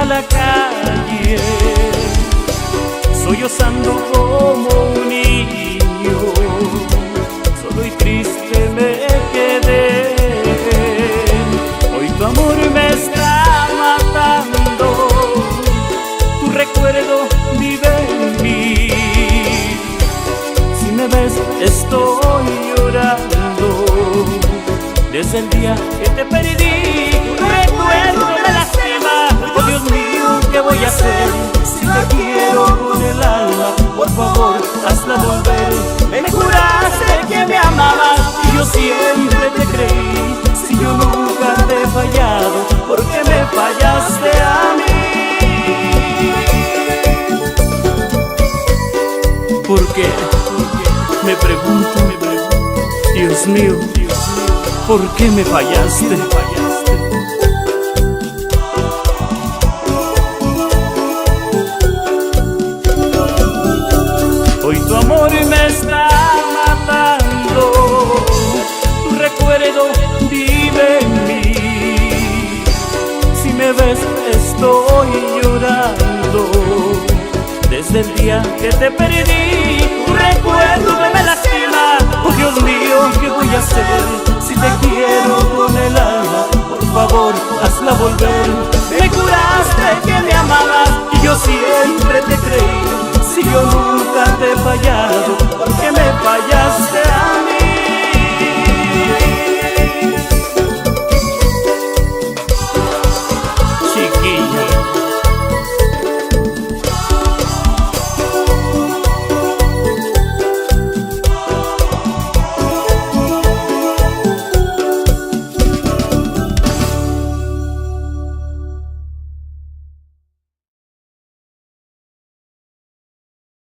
a la calle, sollozando como un niño, solo y triste me quedé. Hoy tu amor me está matando, tu recuerdo vive en mí. Si me ves estoy llorando, desde el día que te perdí. Tu recuerdo me lastima, oh Dios mío, ¿qué voy a hacer? Si te quiero con el alma, por favor, hazla volver. Me juraste que me amabas y yo siempre te creí. Si yo nunca te he fallado, ¿por qué me fallaste a mí? ¿Por qué? Me pregunto, Dios mío, ¿por qué me fallaste? Hoy tu amor me está matando, tu recuerdo vive en mí. Si me ves estoy llorando, desde el día que te perdí. Tu recuerdo me lastima, oh Dios mío, ¿qué voy a hacer? Si te quiero con el alma, por favor, hazla volver. Me juraste que me amabas y yo siempre te creí. Si yo nunca te he fallado,